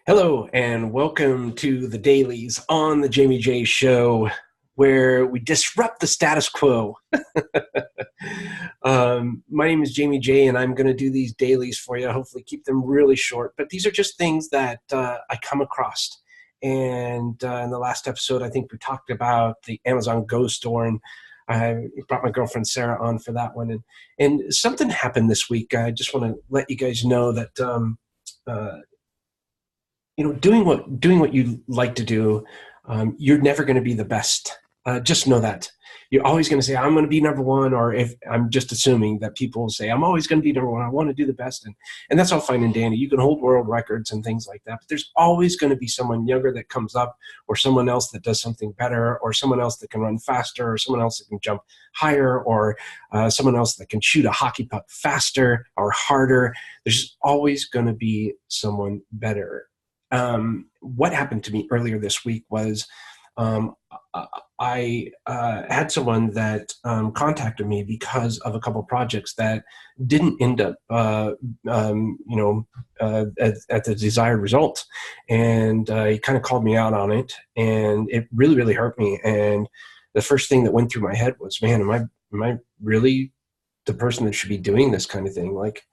Hello and welcome to the dailies on the Jamie J Show, where we disrupt the status quo. My name is Jamie J, and I'm going to do these dailies for you. Hopefully, keep them really short. But these are just things that I come across. And in the last episode, I think we talked about the Amazon Go store, and I brought my girlfriend Sarah on for that one. And something happened this week. I just want to let you guys know that. Doing what you like to do, you're never going to be the best. Just know that. You're always going to say, I'm going to be number one, or if I'm just assuming that people will say, I'm always going to be number one. I want to do the best. And that's all fine and dandy. You can hold world records and things like that. But there's always going to be someone younger that comes up, or someone else that does something better, or someone else that can run faster, or someone else that can jump higher, or someone else that can shoot a hockey puck faster or harder. There's always going to be someone better. What happened to me earlier this week was I had someone that contacted me because of a couple projects that didn't end up, at the desired result. And he kind of called me out on it, and it really, really hurt me. And the first thing that went through my head was, man, am I really the person that should be doing this kind of thing? Like,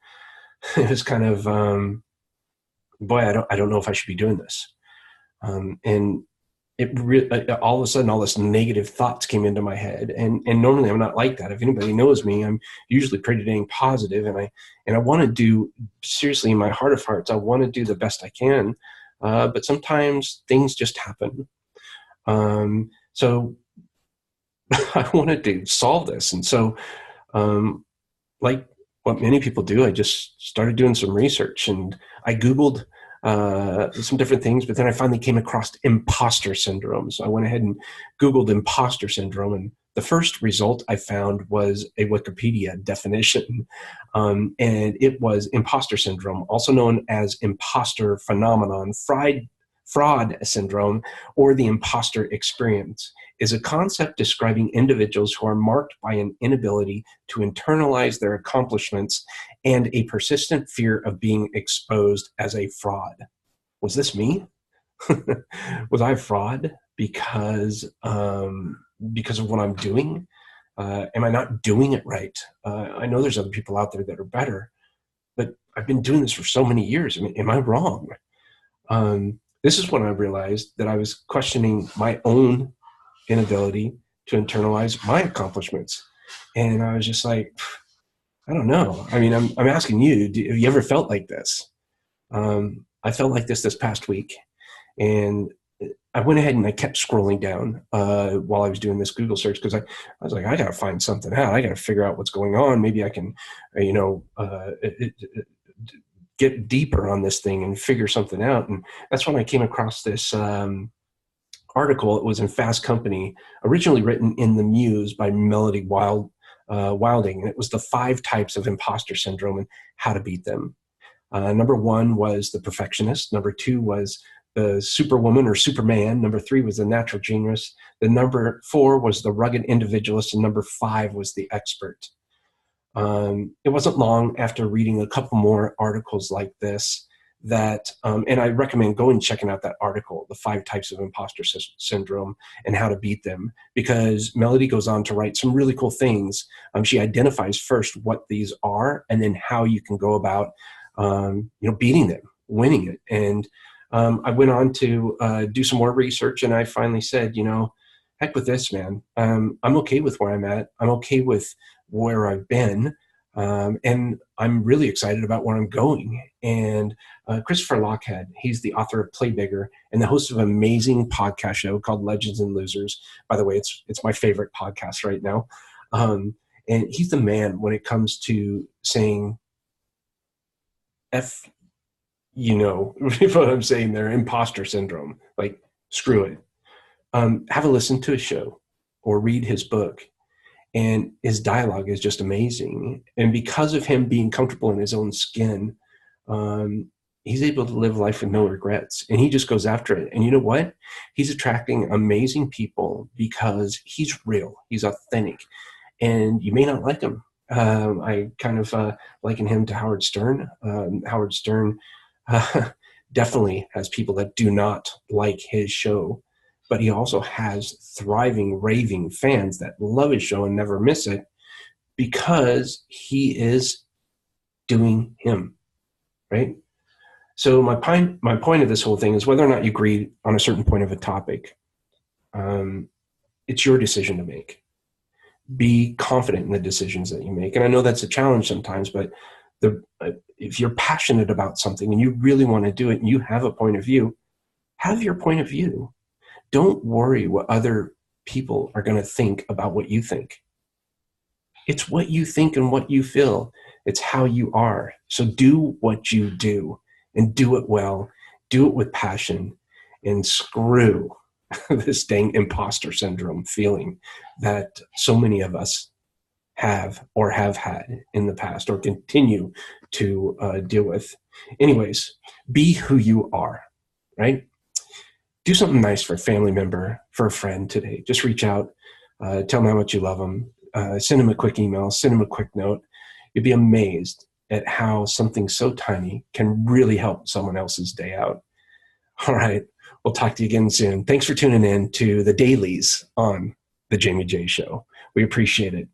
it was kind of, boy, I don't know if I should be doing this. And it really, all of a sudden, all this negative thoughts came into my head. And normally I'm not like that. If anybody knows me, I'm usually pretty dang positive, and I want to do, seriously, in my heart of hearts, I want to do the best I can. But sometimes things just happen. So I wanted to solve this. And so, like what many people do, I just started doing some research, and I Googled some different things, but then I finally came across imposter syndrome. So I went ahead and Googled imposter syndrome, and the first result I found was a Wikipedia definition, and it was imposter syndrome, also known as impostor phenomenon, fraud syndrome, or the imposter experience, is a concept describing individuals who are marked by an inability to internalize their accomplishments and a persistent fear of being exposed as a fraud. Was this me? Was I a fraud because of what I'm doing? Am I not doing it right? I know there's other people out there that are better, but I've been doing this for so many years. I mean, am I wrong? This is when I realized that I was questioning my own inability to internalize my accomplishments. And I was just like, I don't know. I mean, I'm asking you, have you ever felt like this? I felt like this past week. And I went ahead and I kept scrolling down while I was doing this Google search, because I was like, I got to find something out. I got to figure out what's going on. Maybe I can, get deeper on this thing and figure something out. And that's when I came across this article. It was in Fast Company, originally written in the Muse by Melody Wilding. And it was the 5 types of imposter syndrome and how to beat them. Number 1 was the perfectionist. Number 2 was the superwoman or superman. Number 3 was the natural genius. The number 4 was the rugged individualist. And number 5 was the expert. It wasn't long after reading a couple more articles like this that, and I recommend going and checking out that article, the 5 types of imposter syndrome and how to beat them, because Melody goes on to write some really cool things. She identifies first what these are, and then how you can go about, beating them, winning it. And I went on to do some more research, and I finally said, heck with this, man. I'm okay with where I'm at. I'm okay with where I've been. And I'm really excited about where I'm going. And Christopher Lochhead, he's the author of Play Bigger and the host of an amazing podcast show called Legends and Losers. By the way, it's my favorite podcast right now. And he's the man when it comes to saying, what I'm saying there, imposter syndrome, like, screw it. Have a listen to his show or read his book. And his dialogue is just amazing. And because of him being comfortable in his own skin, he's able to live life with no regrets. And he just goes after it. And you know what? He's attracting amazing people because he's real. He's authentic. And you may not like him. I kind of liken him to Howard Stern. Howard Stern definitely has people that do not like his show, but he also has thriving, raving fans that love his show and never miss it because he is doing him, right? So my point of this whole thing is whether or not you agree on a certain point of a topic, it's your decision to make. Be confident in the decisions that you make. And I know that's a challenge sometimes, but if you're passionate about something and you really want to do it and you have a point of view, have your point of view. Don't worry what other people are going to think about what you think. It's what you think and what you feel. It's how you are. So do what you do and do it well. Do it with passion and screw this dang imposter syndrome feeling that so many of us have or have had in the past or continue to deal with. Anyways, be who you are, right? Do something nice for a family member, for a friend today. Just reach out, tell them how much you love them, send them a quick email, send them a quick note. You'd be amazed at how something so tiny can really help someone else's day out. All right. We'll talk to you again soon. Thanks for tuning in to the dailies on the Jaime J Show. We appreciate it.